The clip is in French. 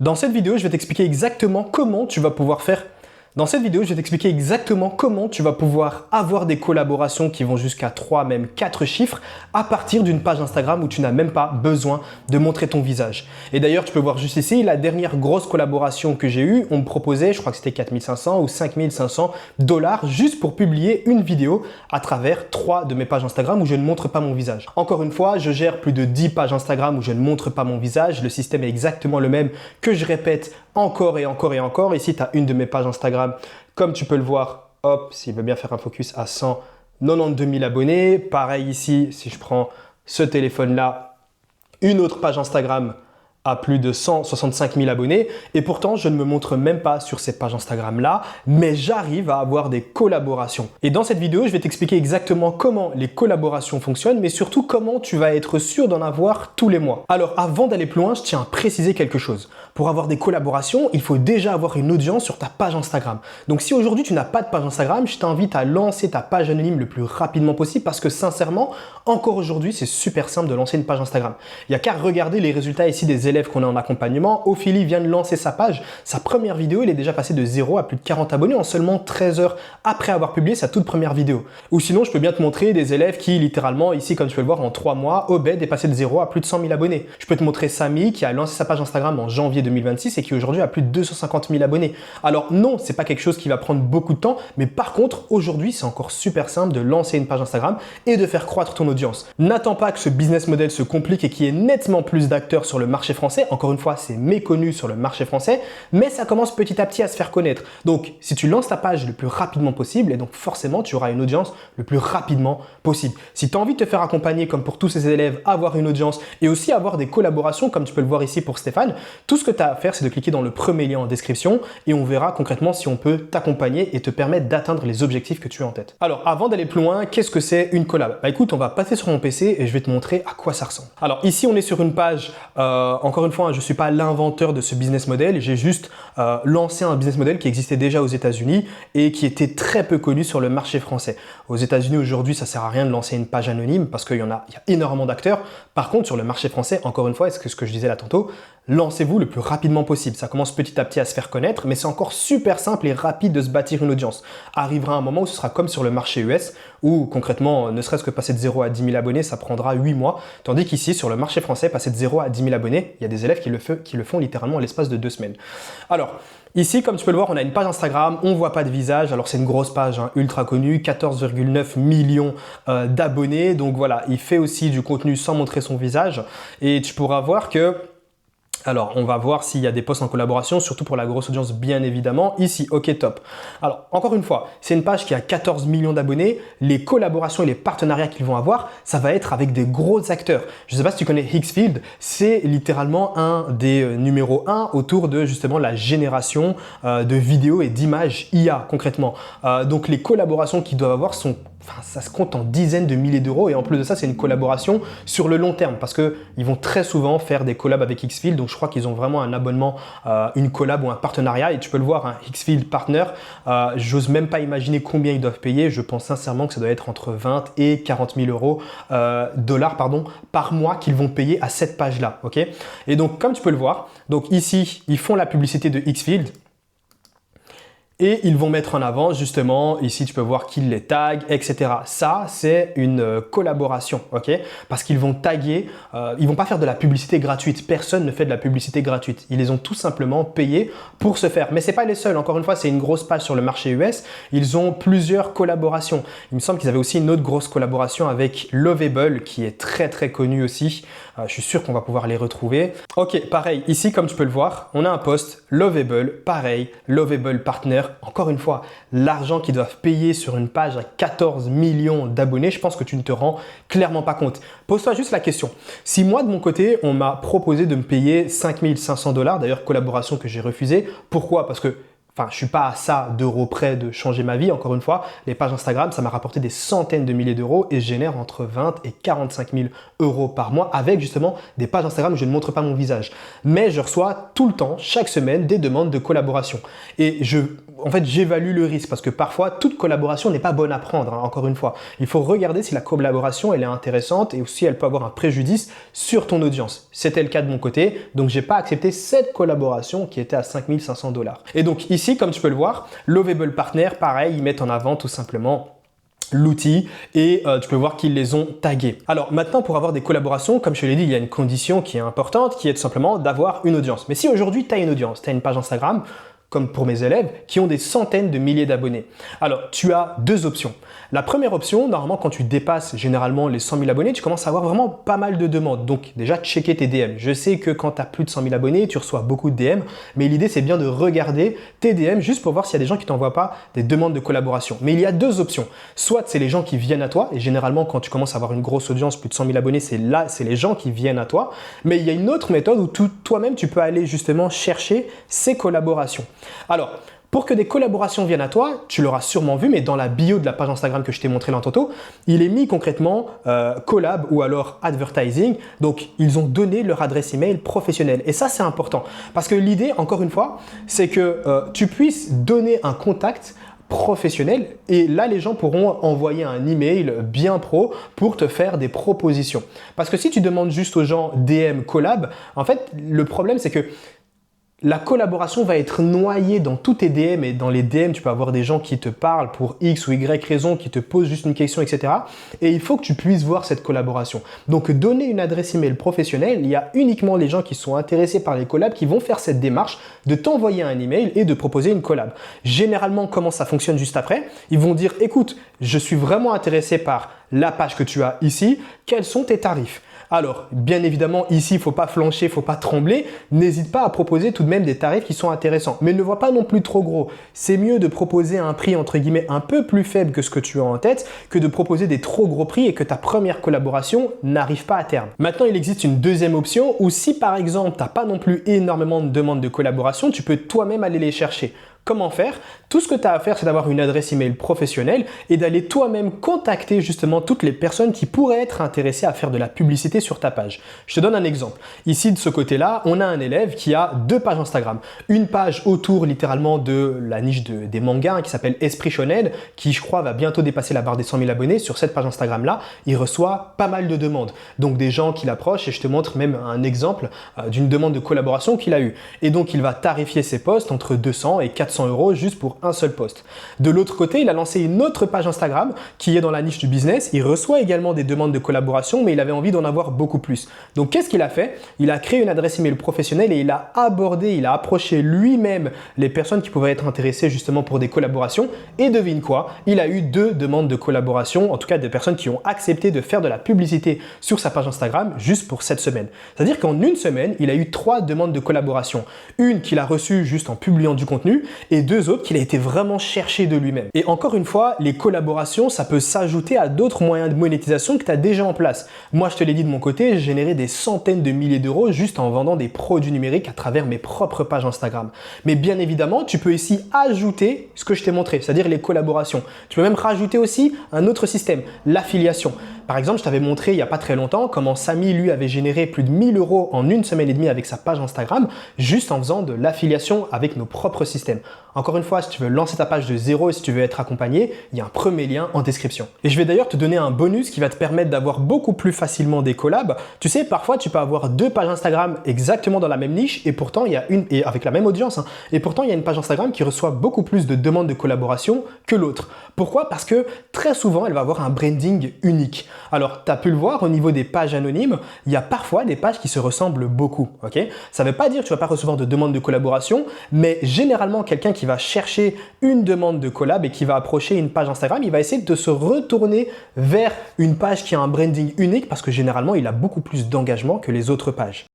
Dans cette vidéo, je vais t'expliquer exactement comment tu vas pouvoir faire. Dans cette vidéo, je vais t'expliquer exactement comment tu vas pouvoir avoir des collaborations qui vont jusqu'à 3, même 4 chiffres à partir d'une page Instagram où tu n'as même pas besoin de montrer ton visage. Et d'ailleurs, tu peux voir juste ici, la dernière grosse collaboration que j'ai eue, on me proposait, je crois que c'était 4500 ou 5500 $ juste pour publier une vidéo à travers 3 de mes pages Instagram où je ne montre pas mon visage. Encore une fois, je gère plus de 10 pages Instagram où je ne montre pas mon visage. Le système est exactement le même que je répète encore et encore et encore. Ici, tu as une de mes pages Instagram, comme tu peux le voir, hop, s'il veut bien faire un focus à 192 000 abonnés. Pareil ici, si je prends ce téléphone-là, une autre page Instagram à plus de 165 000 abonnés et pourtant je ne me montre même pas sur cette page Instagram là, mais j'arrive à avoir des collaborations. Et dans cette vidéo, je vais t'expliquer exactement comment les collaborations fonctionnent, mais surtout comment tu vas être sûr d'en avoir tous les mois. Alors avant d'aller plus loin, je tiens à préciser quelque chose. Pour avoir des collaborations, il faut déjà avoir une audience sur ta page Instagram. Donc si aujourd'hui tu n'as pas de page Instagram, je t'invite à lancer ta page anonyme le plus rapidement possible parce que sincèrement, encore aujourd'hui, c'est super simple de lancer une page Instagram. Il n'y a qu'à regarder les résultats ici des élèves qu'on a en accompagnement. Ophélie vient de lancer sa page. Sa première vidéo, il est déjà passé de 0 à plus de 40 abonnés en seulement 13 heures après avoir publié sa toute première vidéo. Ou sinon, je peux bien te montrer des élèves qui littéralement, ici comme tu peux le voir, en 3 mois, Obed est passé de 0 à plus de 100 000 abonnés. Je peux te montrer Samy qui a lancé sa page Instagram en janvier 2026 et qui aujourd'hui a plus de 250 000 abonnés. Alors non, c'est pas quelque chose qui va prendre beaucoup de temps, mais par contre, aujourd'hui, c'est encore super simple de lancer une page Instagram et de faire croître ton audience. N'attends pas que ce business model se complique et qu'il y ait nettement plus d'acteurs sur le marché français. Encore une fois, c'est méconnu sur le marché français, mais ça commence petit à petit à se faire connaître. Donc, si tu lances ta page le plus rapidement possible, et donc forcément, tu auras une audience le plus rapidement possible. Si tu as envie de te faire accompagner, comme pour tous ces élèves, avoir une audience et aussi avoir des collaborations, comme tu peux le voir ici pour Stéphane, tout ce que tu as à faire, c'est de cliquer dans le premier lien en description et on verra concrètement si on peut t'accompagner et te permettre d'atteindre les objectifs que tu as en tête. Alors, avant d'aller plus loin, qu'est-ce que c'est une collab? Bah écoute, on va passer sur mon PC et je vais te montrer à quoi ça ressemble. Alors ici, on est sur une page, encore une fois, je ne suis pas l'inventeur de ce business model, j'ai juste lancé un business model qui existait déjà aux États-Unis et qui était très peu connu sur le marché français. Aux États-Unis aujourd'hui, ça ne sert à rien de lancer une page anonyme parce qu'il y a énormément d'acteurs. Par contre, sur le marché français, encore une fois, c'est ce que je disais là tantôt, lancez-vous le plus rapidement possible. Ça commence petit à petit à se faire connaître, mais c'est encore super simple et rapide de se bâtir une audience. Arrivera un moment où ce sera comme sur le marché US, où concrètement, ne serait-ce que passer de 0 à 10 000 abonnés, ça prendra 8 mois. Tandis qu'ici, sur le marché français, passer de 0 à 10 000 abonnés, il y a des élèves qui le font littéralement en l'espace de 2 semaines. Alors, ici, comme tu peux le voir, on a une page Instagram, on ne voit pas de visage. Alors, c'est une grosse page, hein, ultra connue, 14,9 millions d'abonnés. Donc voilà, il fait aussi du contenu sans montrer son visage. Et tu pourras voir que... Alors, on va voir s'il y a des posts en collaboration, surtout pour la grosse audience, bien évidemment. Ici, ok, top. Alors, encore une fois, c'est une page qui a 14 millions d'abonnés. Les collaborations et les partenariats qu'ils vont avoir, ça va être avec des gros acteurs. Je ne sais pas si tu connais Hixfield, c'est littéralement un des numéros 1 autour de justement la génération de vidéos et d'images IA, concrètement. Donc, les collaborations qu'ils doivent avoir sont... Enfin, ça se compte en dizaines de milliers d'euros et en plus de ça, c'est une collaboration sur le long terme parce qu'ils vont très souvent faire des collabs avec Hixfield. Donc, je crois qu'ils ont vraiment un abonnement, une collab ou un partenariat et tu peux le voir, un Hixfield Partner. J'ose même pas imaginer combien ils doivent payer. Je pense sincèrement que ça doit être entre 20 et 40 000 euros, dollars pardon, par mois qu'ils vont payer à cette page-là. Ok. Et donc, comme tu peux le voir, donc ici, ils font la publicité de Hixfield. Et ils vont mettre en avant justement, ici tu peux voir qu'ils les taguent, etc. Ça, c'est une collaboration, ok? Parce qu'ils vont taguer, ils vont pas faire de la publicité gratuite. Personne ne fait de la publicité gratuite. Ils les ont tout simplement payés pour se faire. Mais c'est pas les seuls. Encore une fois, c'est une grosse page sur le marché US. Ils ont plusieurs collaborations. Il me semble qu'ils avaient aussi une autre grosse collaboration avec Lovable, qui est très très connu aussi. Je suis sûr qu'on va pouvoir les retrouver. Ok, pareil. Ici, comme tu peux le voir, on a un post Lovable, pareil, Lovable Partner. Encore une fois, l'argent qu'ils doivent payer sur une page à 14 millions d'abonnés, je pense que tu ne te rends clairement pas compte. Pose-toi juste la question. Si moi, de mon côté, on m'a proposé de me payer 5 500 $, d'ailleurs collaboration que j'ai refusée, pourquoi? Parce que Enfin, je suis pas à ça d'euros près de changer ma vie. Encore une fois, les pages Instagram, ça m'a rapporté des centaines de milliers d'euros et je génère entre 20 et 45 000 euros par mois avec justement des pages Instagram où je ne montre pas mon visage. Mais je reçois tout le temps, chaque semaine, des demandes de collaboration. Et en fait, j'évalue le risque parce que parfois, toute collaboration n'est pas bonne à prendre. Hein, encore une fois, il faut regarder si la collaboration, elle est intéressante et aussi elle peut avoir un préjudice sur ton audience. C'était le cas de mon côté, donc j'ai pas accepté cette collaboration qui était à 5 500 $. Et donc ici, comme tu peux le voir, Lovable Partner, pareil, ils mettent en avant tout simplement l'outil et tu peux voir qu'ils les ont tagués. Alors maintenant, pour avoir des collaborations, comme je te l'ai dit, il y a une condition qui est importante, qui est tout simplement d'avoir une audience. Mais si aujourd'hui, tu as une audience, tu as une page Instagram, comme pour mes élèves, qui ont des centaines de milliers d'abonnés. Alors, tu as deux options. La première option, normalement, quand tu dépasses généralement les 100 000 abonnés, tu commences à avoir vraiment pas mal de demandes. Donc, déjà, checker tes DM. Je sais que quand tu as plus de 100 000 abonnés, tu reçois beaucoup de DM, mais l'idée, c'est bien de regarder tes DM juste pour voir s'il y a des gens qui ne t'envoient pas des demandes de collaboration. Mais il y a deux options. Soit c'est les gens qui viennent à toi, et généralement, quand tu commences à avoir une grosse audience, plus de 100 000 abonnés, c'est les gens qui viennent à toi. Mais il y a une autre méthode où toi-même, tu peux aller justement chercher ces collaborations. Alors, pour que des collaborations viennent à toi, tu l'auras sûrement vu, mais dans la bio de la page Instagram que je t'ai montré là tantôt, il est mis concrètement collab ou alors advertising. Donc, ils ont donné leur adresse email professionnelle. Et ça, c'est important parce que l'idée, encore une fois, c'est que tu puisses donner un contact professionnel et là les gens pourront envoyer un email bien pro pour te faire des propositions. Parce que si tu demandes juste aux gens DM collab, en fait le problème c'est que la collaboration va être noyée dans tous tes DM et dans les DM, tu peux avoir des gens qui te parlent pour X ou Y raison, qui te posent juste une question, etc. Et il faut que tu puisses voir cette collaboration. Donc, donner une adresse email professionnelle, il y a uniquement les gens qui sont intéressés par les collabs qui vont faire cette démarche de t'envoyer un email et de proposer une collab. Généralement, comment ça fonctionne juste après? Ils vont dire, écoute, je suis vraiment intéressé par la page que tu as ici, quels sont tes tarifs? Alors, bien évidemment, ici, il ne faut pas flancher, il ne faut pas trembler. N'hésite pas à proposer tout de même des tarifs qui sont intéressants. Mais ne vois pas non plus trop gros. C'est mieux de proposer un prix, entre guillemets, un peu plus faible que ce que tu as en tête que de proposer des trop gros prix et que ta première collaboration n'arrive pas à terme. Maintenant, il existe une deuxième option où si, par exemple, tu n'as pas non plus énormément de demandes de collaboration, tu peux toi-même aller les chercher. Comment faire? Tout ce que tu as à faire, c'est d'avoir une adresse email professionnelle et d'aller toi-même contacter justement toutes les personnes qui pourraient être intéressées à faire de la publicité sur ta page. Je te donne un exemple. Ici, de ce côté-là, on a un élève qui a deux pages Instagram. Une page autour littéralement de la niche des mangas qui s'appelle Esprit Shonen, qui je crois va bientôt dépasser la barre des 100 000 abonnés. Sur cette page Instagram-là, il reçoit pas mal de demandes. Donc des gens qui l'approchent et je te montre même un exemple d'une demande de collaboration qu'il a eue. Et donc, il va tarifier ses posts entre 200 et 400 € juste pour un seul post. De l'autre côté, il a lancé une autre page Instagram qui est dans la niche du business. Il reçoit également des demandes de collaboration, mais il avait envie d'en avoir beaucoup plus. Donc, qu'est-ce qu'il a fait? Il a créé une adresse email professionnelle et il a approché lui-même les personnes qui pouvaient être intéressées justement pour des collaborations. Et devine quoi? Il a eu 2 demandes de collaboration, en tout cas des personnes qui ont accepté de faire de la publicité sur sa page Instagram juste pour cette semaine. C'est-à-dire qu'en une semaine, il a eu 3 demandes de collaboration. Une qu'il a reçue juste en publiant du contenu et 2 autres qu'il a été vraiment cherché de lui-même. Et encore une fois, les collaborations, ça peut s'ajouter à d'autres moyens de monétisation que tu as déjà en place. Moi, je te l'ai dit de mon côté, j'ai généré des centaines de milliers d'euros juste en vendant des produits numériques à travers mes propres pages Instagram. Mais bien évidemment, tu peux ici ajouter ce que je t'ai montré, c'est-à-dire les collaborations. Tu peux même rajouter aussi un autre système, l'affiliation. Par exemple, je t'avais montré il n'y a pas très longtemps comment Samy, lui, avait généré plus de 1 000 € en une semaine et demie avec sa page Instagram, juste en faisant de l'affiliation avec nos propres systèmes. Encore une fois, si tu veux lancer ta page de zéro et si tu veux être accompagné, il y a un premier lien en description. Et je vais d'ailleurs te donner un bonus qui va te permettre d'avoir beaucoup plus facilement des collabs. Tu sais, parfois, tu peux avoir 2 pages Instagram exactement dans la même niche et pourtant, il y a et avec la même audience. Et pourtant, il y a une page Instagram qui reçoit beaucoup plus de demandes de collaboration que l'autre. Pourquoi? Parce que très souvent, elle va avoir un branding unique. Alors, tu as pu le voir au niveau des pages anonymes, il y a parfois des pages qui se ressemblent beaucoup. Okay, ça ne veut pas dire que tu ne vas pas recevoir de demandes de collaboration, mais généralement, quelqu'un qui va chercher une demande de collab et qui va approcher une page Instagram, il va essayer de se retourner vers une page qui a un branding unique parce que généralement, il a beaucoup plus d'engagement que les autres pages.